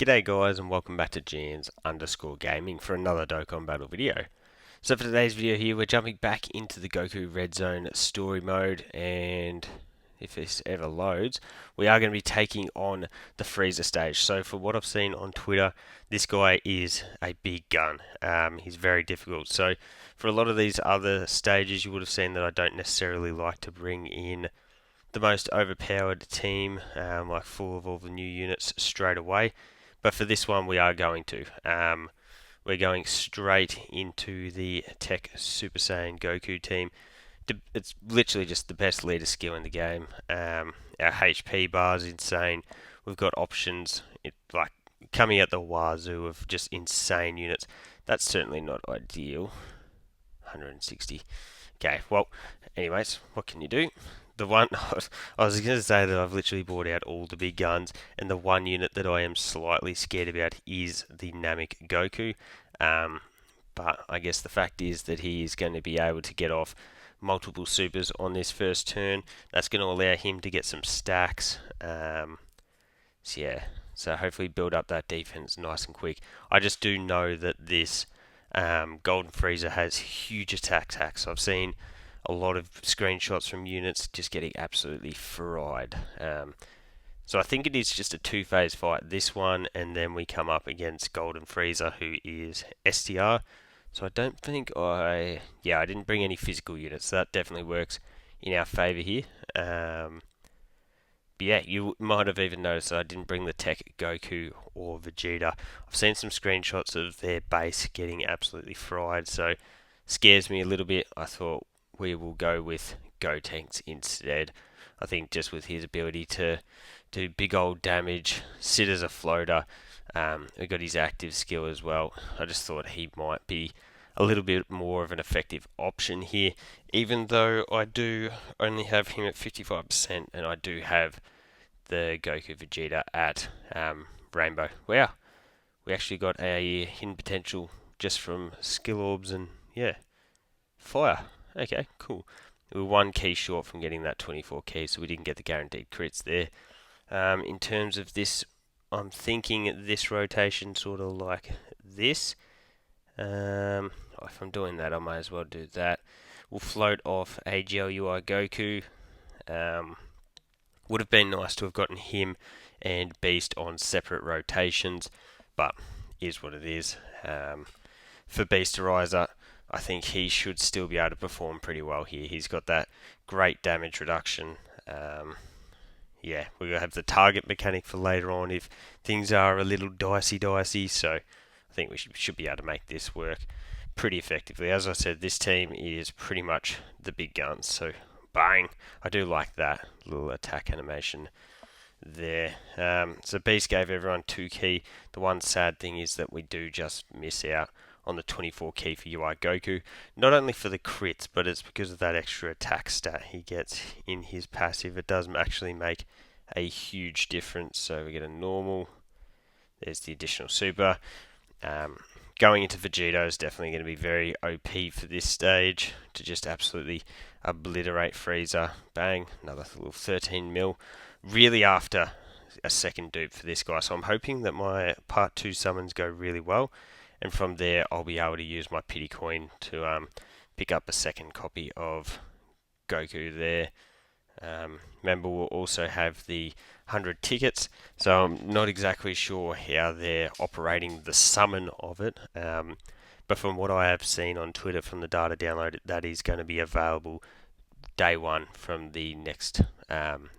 G'day guys and welcome back to Gans_Gaming for another Dokkan battle video. So for today's video here we're jumping back into the Goku Red Zone story mode, and if this ever loads we are going to be taking on the FRIEZA stage. So for what I've seen on Twitter, this guy is a big gun. He's very difficult. So for a lot of these other stages you would have seen that I don't necessarily like to bring in the most overpowered team, like full of all the new units straight away. But for this one, we are going to. We're going straight into the TEQ Super Saiyan Goku team. It's literally just the best leader skill in the game. Our HP bar is insane. We've got options like coming at the wazoo of just insane units. That's certainly not ideal. 160. Okay, well, anyways, what can you do? The one I was going to say that I've literally bought out all the big guns, and the one unit that I am slightly scared about is the Namek Goku. But I guess the fact is that he is going to be able to get off multiple supers on this first turn. That's going to allow him to get some stacks. So hopefully build up that defense nice and quick. I just do know that this Golden FRIEZA has huge attack. So I've seen a lot of screenshots from units just getting absolutely fried. So I think it is just a two-phase fight, this one, and then we come up against Golden FRIEZA, who is STR. So I don't think I didn't bring any physical units, so that definitely works in our favour here. But yeah, you might have even noticed that I didn't bring the TEQ Goku or Vegeta. I've seen some screenshots of their base getting absolutely fried, so scares me a little bit. I thought we will go with Gotenks instead. I think just with his ability to do big old damage, sit as a floater, we got his active skill as well. I just thought he might be a little bit more of an effective option here, even though I do only have him at 55% and I do have the Goku Vegeta at Rainbow. Wow, we actually got a hidden potential just from skill orbs and fire. Okay, cool. We were one key short from getting that 24 key, so we didn't get the guaranteed crits there. In terms of this, I'm thinking this rotation sort of like this. If I'm doing that, I might as well do that. We'll float off AGLUI Goku. Would have been nice to have gotten him and Beast on separate rotations, but is what it is. For Beasterizer, I think he should still be able to perform pretty well here. He's got that great damage reduction. We're going to have the target mechanic for later on if things are a little dicey, so I think we should be able to make this work pretty effectively. As I said, this team is pretty much the big guns, so bang! I do like that little attack animation there. So Beast gave everyone 2 key. The one sad thing is that we do just miss out on the 24 key for UI Goku, not only for the crits, but it's because of that extra attack stat he gets in his passive. It does actually make a huge difference. So we get a normal, there's the additional super. Going into Vegito is definitely going to be very OP for this stage to just absolutely obliterate FRIEZA. Bang, another little 13 mil. Really after a second dupe for this guy, so I'm hoping that my part 2 summons go really well, and from there I'll be able to use my pity coin to pick up a second copy of Goku there. Remember, we'll also have the 100 tickets, so I'm not exactly sure how they're operating the summon of it, but from what I have seen on Twitter from the data download, that is going to be available day 1 from the next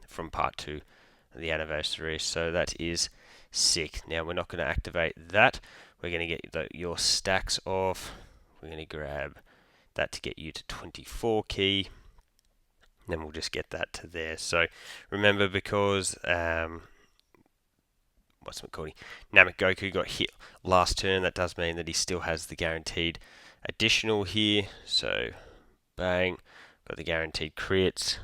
from part 2 of the anniversary, so that is sick. Now we're not going to activate that. We're going to get your stacks off. We're going to grab that to get you to 24 key. Then we'll just get that to there. So remember, because Namek Goku got hit last turn, that does mean that he still has the guaranteed additional here. So bang, got the guaranteed crits,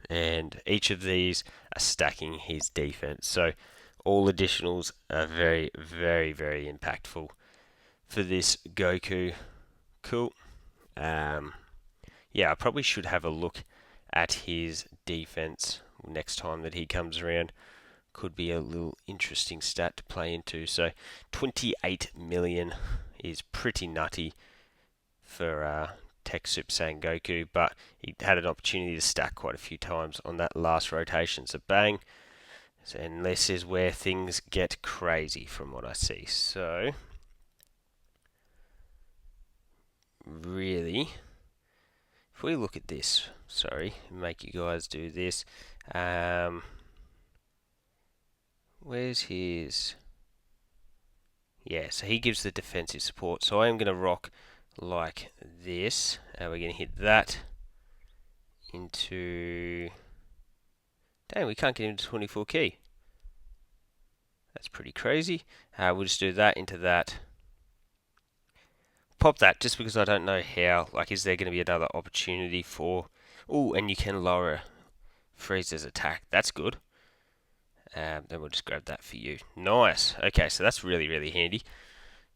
and each of these are stacking his defense. So all additionals are very, very, very impactful for this Goku. Cool. I probably should have a look at his defense next time that he comes around. could be a little interesting stat to play into. So 28 million is pretty nutty for TEQ Super Saiyan Goku, but he had an opportunity to stack quite a few times on that last rotation. So bang. And this is where things get crazy from what I see. So really, if we look at this, sorry, make you guys do this. Where's his? Yeah, so he gives the defensive support. So I am going to rock like this. And we're going to hit that into... Dang, we can't get into 24 key. That's pretty crazy. We'll just do that into that. Pop that just because I don't know how. Like, is there going to be another opportunity for... Oh, and you can lower FRIEZA's attack. That's good. Then we'll just grab that for you. Nice. Okay, so that's really, really handy.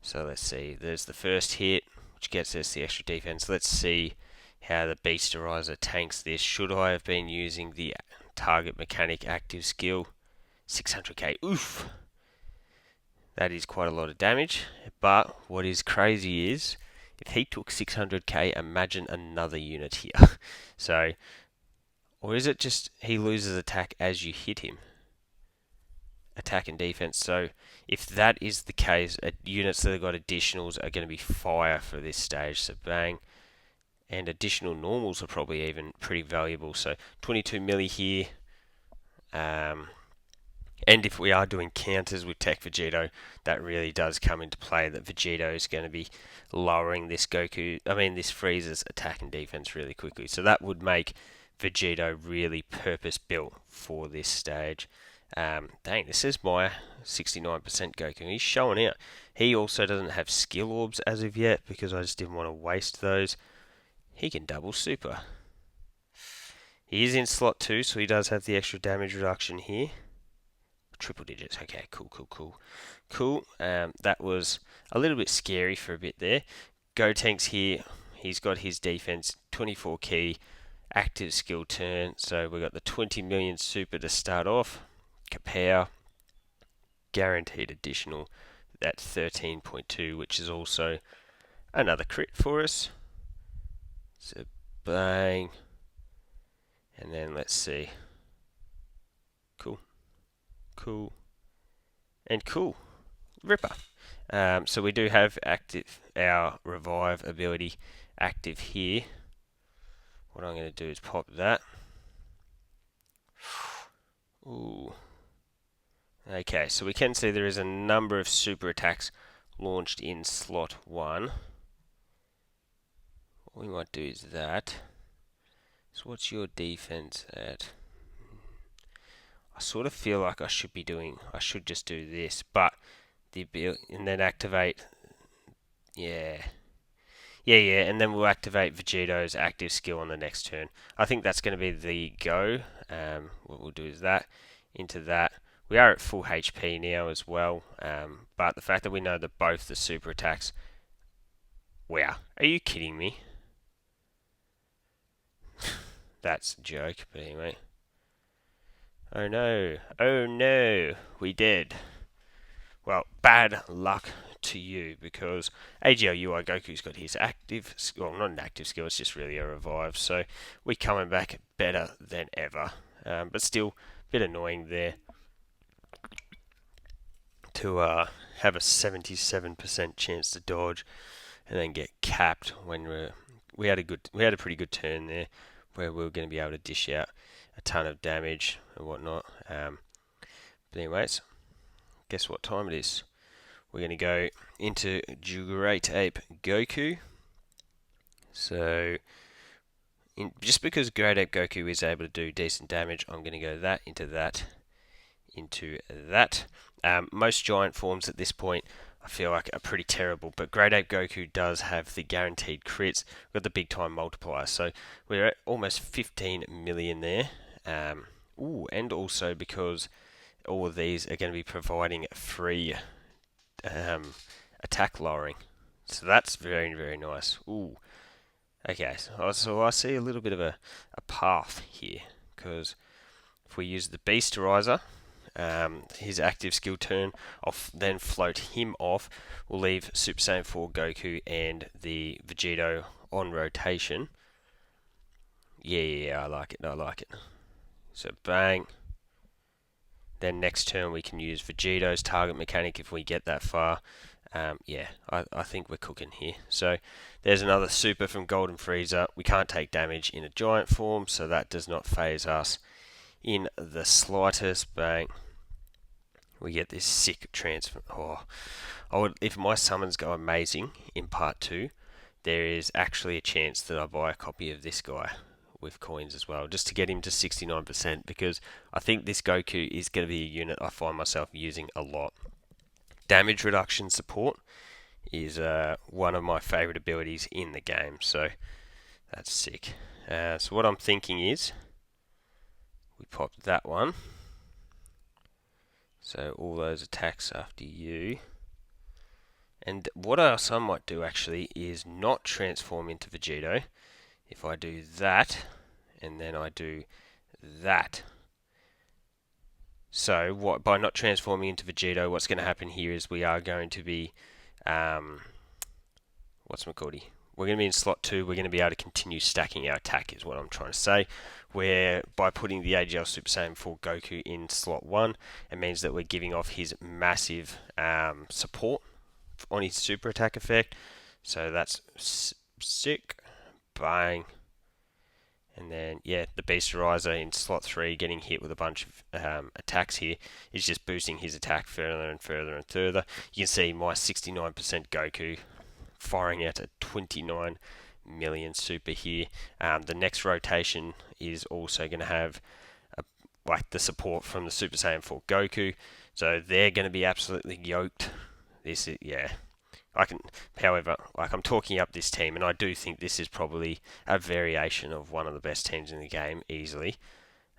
So let's see. There's the first hit, which gets us the extra defense. Let's see how the Beasterizer tanks this. Should I have been using the target mechanic active skill? 600k. Oof. That is quite a lot of damage. But what is crazy is, if he took 600k, imagine another unit here. So, or is it just he loses attack as you hit him? Attack and defense. So if that is the case, units that have got additionals are going to be fire for this stage. So bang. And additional normals are probably even pretty valuable. So 22 milli here. And if we are doing counters with TEQ Vegito, that really does come into play. That Vegito is going to be lowering this this FRIEZA's attack and defense really quickly. So that would make Vegito really purpose built for this stage. Dang, this is my 69% Goku. He's showing out. He also doesn't have skill orbs as of yet because I just didn't want to waste those. He can double super. He is in slot 2, so he does have the extra damage reduction here. Triple digits. Okay, cool. That was a little bit scary for a bit there. Gotenks here. He's got his defense 24 key, active skill turn. So we've got the 20 million super to start off. Kapow. Guaranteed additional at 13.2, which is also another crit for us. So bang. And then let's see. Cool. And cool. Ripper. So we do have active our revive ability active here. What I'm going to do is pop that. Ooh. Okay, so we can see there is a number of super attacks launched in slot 1. What we might do is that. So what's your defense at? I sort of feel like I should just do this, but and then activate, yeah, and then we'll activate Vegito's active skill on the next turn. I think that's going to be the go. What we'll do is that, into that. We are at full HP now as well, but the fact that we know that both the super attacks, wow, are you kidding me? That's a joke, but anyway. Oh no, we did. Well, bad luck to you, because AGLUI Goku's got his active, well, not an active skill, it's just really a revive, so we're coming back better than ever. But still, a bit annoying there to have a 77% chance to dodge and then get capped when we had a pretty good turn there where we were going to be able to dish out a ton of damage and whatnot. But anyways, guess what time it is? We're going to go into Great Ape Goku. So, just because Great Ape Goku is able to do decent damage, I'm going to go that, into that, into that. Most giant forms at this point I feel like are pretty terrible, but Great Ape Goku does have the guaranteed crits. We've got the big time multiplier, so we're at almost 15 million there. And also because all of these are going to be providing free attack lowering, so that's very, very nice. Ooh. Okay, so I see a little bit of a path here, because if we use the Beasterizer, his active skill turn. I'll then float him off. We'll leave Super Saiyan 4 Goku and the Vegito on rotation. Yeah, I like it. So bang. Then next turn we can use Vegito's target mechanic if we get that far. Yeah, I think we're cooking here. So there's another super from Golden Frieza. We can't take damage in a giant form, so that does not phase us in the slightest. Bang. We get this sick transfer. If my summons go amazing in part 2, there is actually a chance that I buy a copy of this guy with coins as well, just to get him to 69%, because I think this Goku is going to be a unit I find myself using a lot. Damage reduction support is one of my favourite abilities in the game, so that's sick. So what I'm thinking is, we pop that one, so all those attacks after you. And what else I might do actually is not transform into Vegito. If I do that, and then I do that. So what, by not transforming into Vegito, what's going to happen here is we are going to be, we're going to be in slot 2, we're going to be able to continue stacking our attack is what I'm trying to say. Where by putting the AGL Super Saiyan 4 Goku in slot 1, it means that we're giving off his massive support on his super attack effect. So that's sick. Bang. And then, yeah, the Beasterizer in slot 3 getting hit with a bunch of attacks here is just boosting his attack further and further and further. You can see my 69% Goku firing out a 29 million super here. The next rotation is also going to have the support from the Super Saiyan 4 Goku. So they're going to be absolutely yoked. This is, yeah. However, I'm talking up this team, and I do think this is probably a variation of one of the best teams in the game, easily.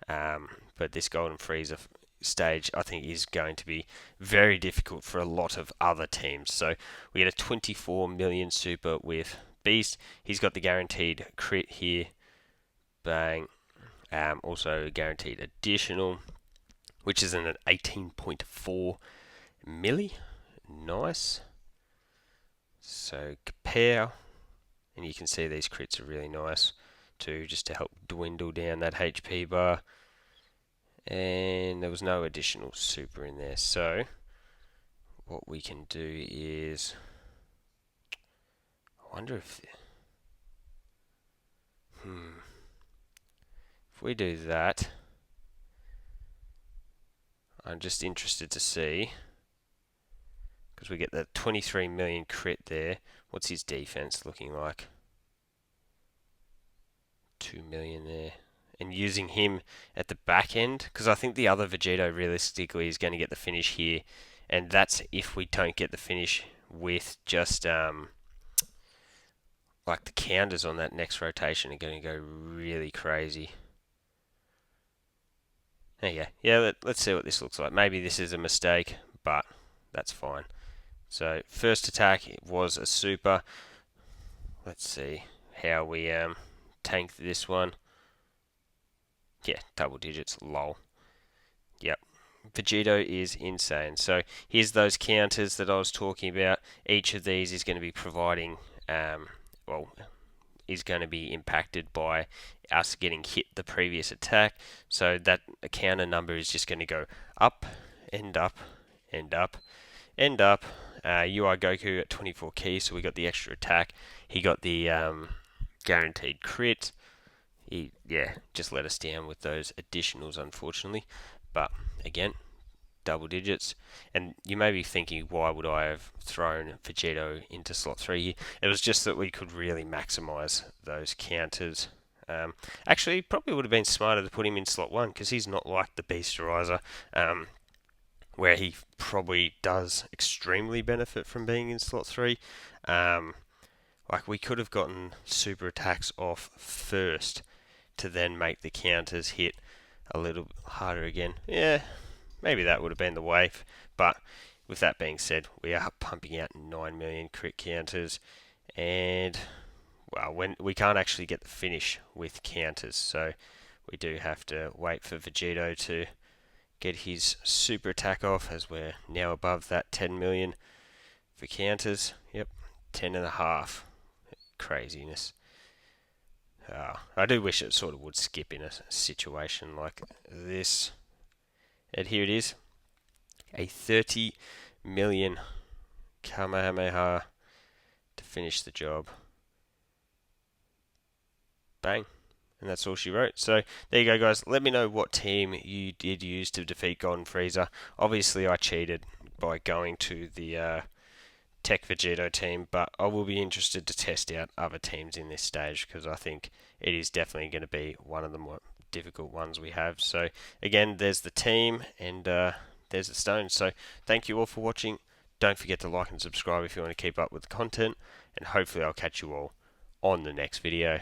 But this Golden Frieza stage, I think, is going to be very difficult for a lot of other teams. So we get a 24 million super with Beast. He's got the guaranteed crit here. Bang. Also guaranteed additional, which is an 18.4 milli. Nice. So compare, and you can see these crits are really nice too, just to help dwindle down that HP bar. And there was no additional super in there, so what we can do is, I wonder if we do that, I'm just interested to see, because we get the 23 million crit there. What's his defense looking like? 2 million there. And using him at the back end, because I think the other Vegito realistically is going to get the finish here, and that's if we don't get the finish with just the counters on that next rotation are going to go really crazy. There you go. Yeah, let's see what this looks like. Maybe this is a mistake, but that's fine. So first attack was a super. Let's see how we tank this one. Yeah, double digits, lol. Yep. Vegito is insane. So here's those counters that I was talking about. Each of these is going to be providing, is going to be impacted by us getting hit the previous attack. So that counter number is just going to go up and up and up and up. UI Goku at 24 keys, so we got the extra attack. He got the guaranteed crit. He, just let us down with those additionals, unfortunately. But again, double digits. And you may be thinking, why would I have thrown Vegito into slot 3 here? It was just that we could really maximize those counters. Actually, probably would have been smarter to put him in slot 1, because he's not like the Beasterizer, where he probably does extremely benefit from being in slot 3. We could have gotten super attacks off first to then make the counters hit a little harder again. Yeah, maybe that would have been the way. But with that being said, we are pumping out 9 million crit counters, and when we can't actually get the finish with counters, so we do have to wait for Vegito to get his super attack off, as we're now above that 10 million for counters. Yep, 10.5. Craziness. I do wish it sort of would skip in a situation like this. And here it is. A 30 million Kamehameha to finish the job. Bang. And that's all she wrote. So there you go, guys. Let me know what team you did use to defeat Golden Frieza. Obviously, I cheated by going to the TEQ Vegito team, but I will be interested to test out other teams in this stage, because I think it is definitely going to be one of the more difficult ones we have. So again, there's the team, and there's the stones. So thank you all for watching. Don't forget to like and subscribe if you want to keep up with the content, and hopefully I'll catch you all on the next video.